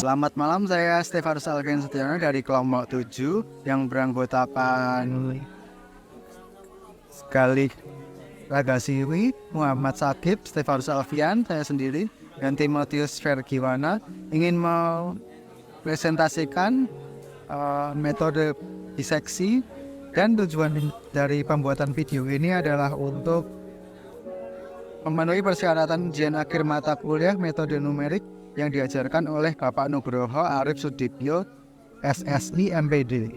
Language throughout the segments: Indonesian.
Selamat malam, saya Stefanus Alvin Setiono dari kelompok 7 yang beranggotakan Galih Ragasiwi, Muhammad Sakib, Stefanus Alfian, saya sendiri, dan Timotius Fergiwana ingin mempresentasikan metode diseksi, dan tujuan dari pembuatan video ini adalah untuk memenuhi persyaratan ujian akhir mata kuliah metode numerik yang diajarkan oleh Bapak Nugroho Arif Sudibyo, SSI MPD.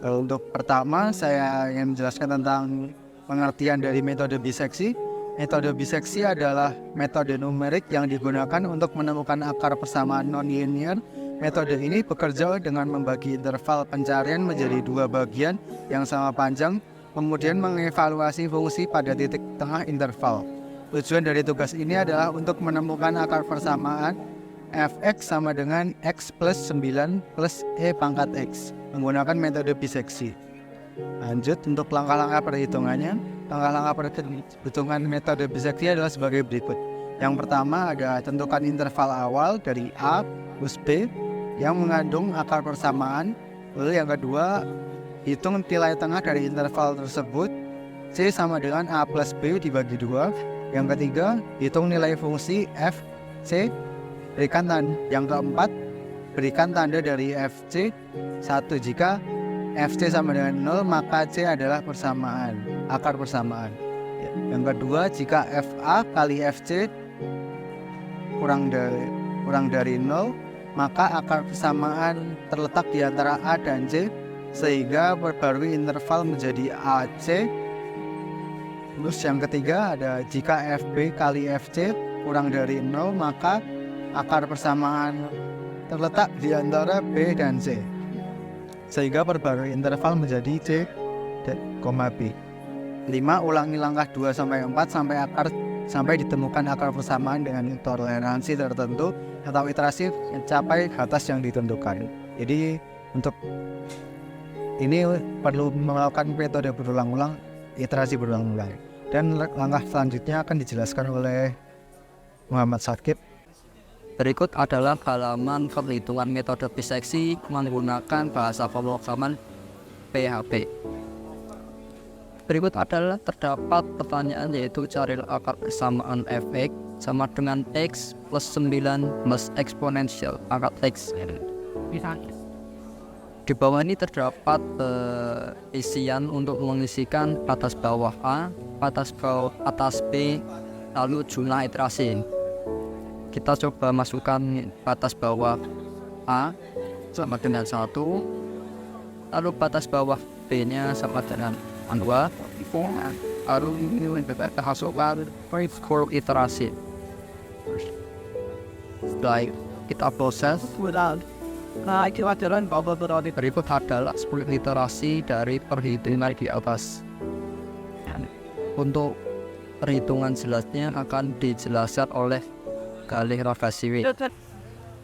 Untuk pertama, saya ingin menjelaskan tentang pengertian dari metode biseksi. Metode biseksi adalah metode numerik yang digunakan untuk menemukan akar persamaan non-linear. Metode ini bekerja dengan membagi interval pencarian menjadi dua bagian yang sama panjang, kemudian mengevaluasi fungsi pada titik tengah interval. Tujuan dari tugas ini adalah untuk menemukan akar persamaan fx sama dengan x plus 9 plus e pangkat x menggunakan metode biseksi. Lanjut untuk langkah-langkah perhitungannya. Langkah-langkah perhitungan metode biseksi adalah sebagai berikut. Yang pertama ada tentukan interval awal dari A plus B yang mengandung akar persamaan. Lalu yang kedua, hitung nilai tengah dari interval tersebut. C sama dengan A plus B dibagi 2. Yang ketiga, hitung nilai fungsi f, c, berikan tanda. Yang keempat, berikan tanda dari fc 1. Jika fc sama dengan 0, maka c adalah persamaan, akar persamaan. Yang kedua, jika fa kali fc kurang dari 0, maka akar persamaan terletak di antara a dan c, sehingga perbarui interval menjadi ac. Terus yang ketiga ada jika fb kali fc kurang dari 0, maka akar persamaan terletak di antara b dan c, sehingga perbarui interval menjadi c, b. 5. Ulangi langkah 2-4 sampai ditemukan akar persamaan dengan toleransi tertentu atau iterasi mencapai batas yang ditentukan. Jadi untuk ini perlu melakukan metode berulang-ulang, iterasi berulang-ulang. Dan langkah selanjutnya akan dijelaskan oleh Muhammad Sakib. Berikut adalah halaman perhitungan metode biseksi menggunakan bahasa pemrograman PHP. Berikut adalah terdapat pertanyaan, yaitu cari akar persamaan fx sama dengan x plus 9 plus eksponensial akar x. Di bawah ini terdapat isian untuk mengisikan batas bawah A, batas bawah atas B, lalu jumlah iterasi. Kita coba masukkan batas bawah A sama dengan 1, lalu batas bawah B-nya sama dengan 2, lalu kita masukkan skor iterasi. Setelah kita proses, berikut adalah 10 iterasi dari perhitungan di atas. Untuk perhitungan jelasnya akan dijelaskan oleh Galih Ragasiwi.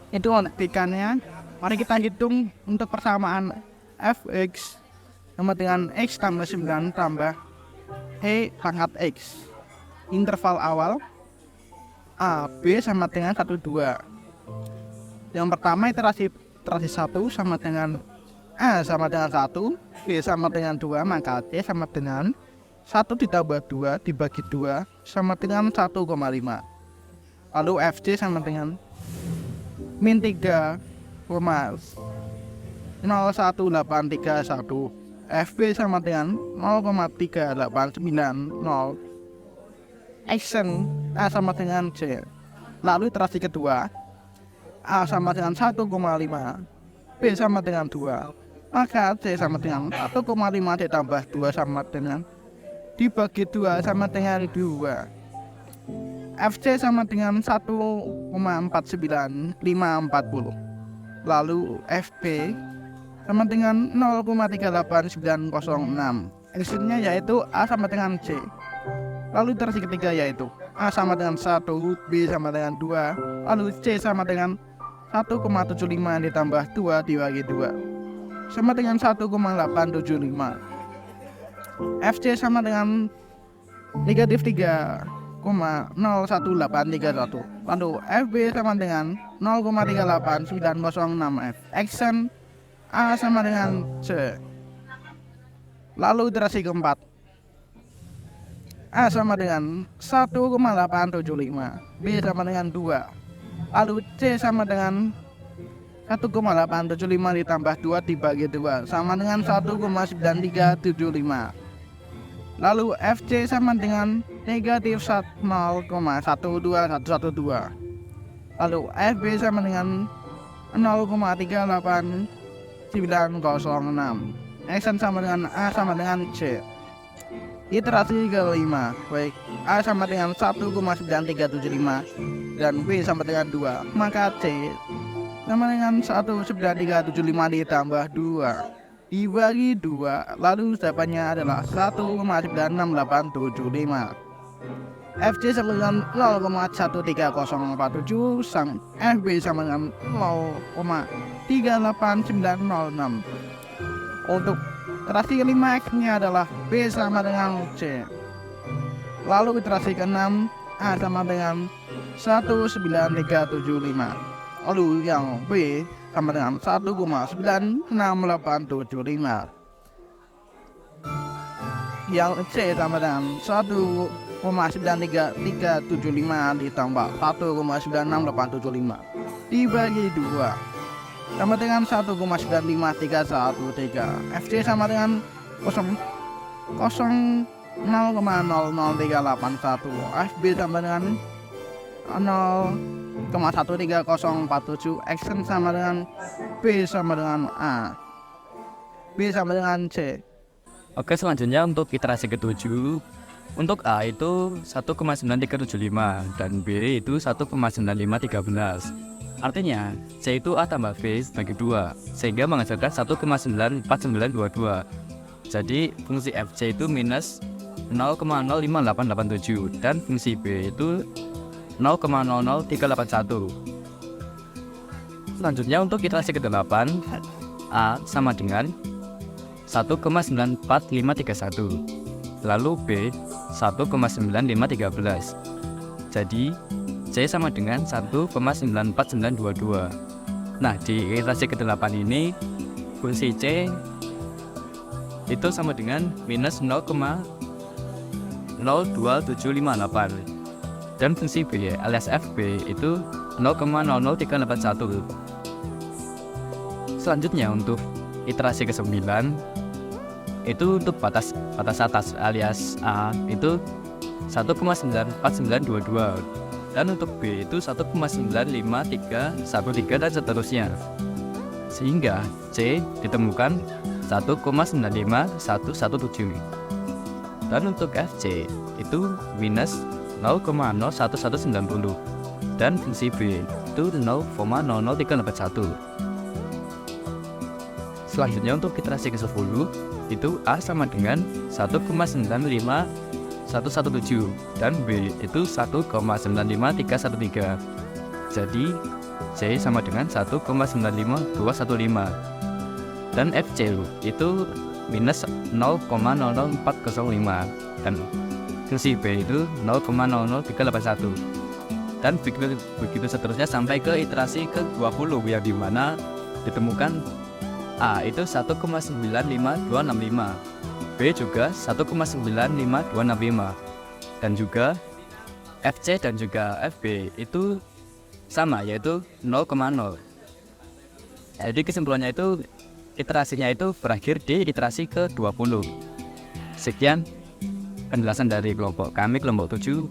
Itu buktikannya. Mari kita hitung untuk persamaan fx sama dengan x tambah 9 tambah e pangkat x. Interval awal a, b sama dengan 1, 2. Yang pertama iterasi 1 sama dengan A sama dengan 1, B sama dengan 2, maka C sama dengan 1 ditambah 2 dibagi 2 sama dengan 1,5. Lalu FC sama dengan min 3,01831. FB sama dengan 0,3890. Action A sama dengan C. Lalu iterasi kedua, A sama dengan 1,5, B sama dengan 2, maka C sama dengan 1,5 ditambah 2 sama dengan dibagi 2 sama dengan 2. FC sama dengan 1,495540. Lalu FB sama dengan 0,38906. Actionnya yaitu A sama dengan C. Lalu iterasi ketiga yaitu A sama dengan 1, B sama dengan 2, lalu C sama dengan 1,75 ditambah 2 dibagi 2 sama dengan 1,875. FC sama dengan negatif 3, 0,01831. Lalu FB sama dengan 0,38906F. Action A sama dengan C. Lalu iterasi keempat, A sama dengan 1,875, B sama dengan 2. Lalu C sama dengan 1,875 ditambah 2 dibagi 2 sama dengan 1,9375. Lalu FC sama dengan negatif 0,12112. Lalu FB sama dengan 0,38906. Action sama dengan A sama dengan C. Iterasi kelima, baik A sama dengan 1,9375 dan B sama dengan 2, maka C sama dengan 1,9375 ditambah 2 dibagi 2, lalu jawabannya adalah 1,96875. FC sama dengan 0,13047, sang FB sama dengan 0,38906. Untuk iterasi kelima X-nya adalah B sama dengan C. Lalu iterasi keenam A sama dengan 19375. Lalu yang B sama dengan 1,96875. Yang C sama dengan 1,93375 ditambah 1,96875 dibagi 2 sama dengan 1,95313. FC sama dengan 0,00381. FB sama dengan 0,13047. Action sama dengan B sama dengan A. B sama dengan C. Oke, selanjutnya untuk iterasi ketujuh, untuk A itu 1,9375 dan B itu 1,9513. Artinya C itu A tambah B bagi 2 sehingga menghasilkan 1,94922. Jadi fungsi FC itu minus 0,05887 dan fungsi B itu 0,00381. Selanjutnya untuk iterasi ke-8, A sama dengan 1,94531, lalu B 1,95513. Jadi C sama dengan 1,94922. Nah, di iterasi ke-8 ini fungsi C itu sama dengan minus 0,02758 dan fungsi B alias FB itu 0,00381. Selanjutnya untuk iterasi ke-9 itu untuk batas atas alias A itu 1,94922 dan untuk B itu 1,95313 dan seterusnya, sehingga C ditemukan 1,95117 dan untuk FC itu minus 0,01190 dan fungsi B itu 0,00381. Selanjutnya untuk iterasi ke-10 itu A sama dengan 1,95117 dan B itu 1,95313. Jadi C sama dengan 1,95215 dan FC itu minus 0,00405 dan fungsi B itu 0,00381 dan begitu seterusnya sampai ke iterasi ke-20 yang dimana ditemukan A itu 1,95265, B juga 1,95265 dan juga FC dan juga FB itu sama, yaitu 0,0. Jadi kesimpulannya itu iterasinya itu berakhir di iterasi ke-20. Sekian penjelasan dari kelompok kami, kelompok 7.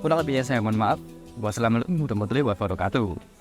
Kurang lebihnya saya mohon maaf. Wassalamualaikum warahmatullahi wabarakatuh.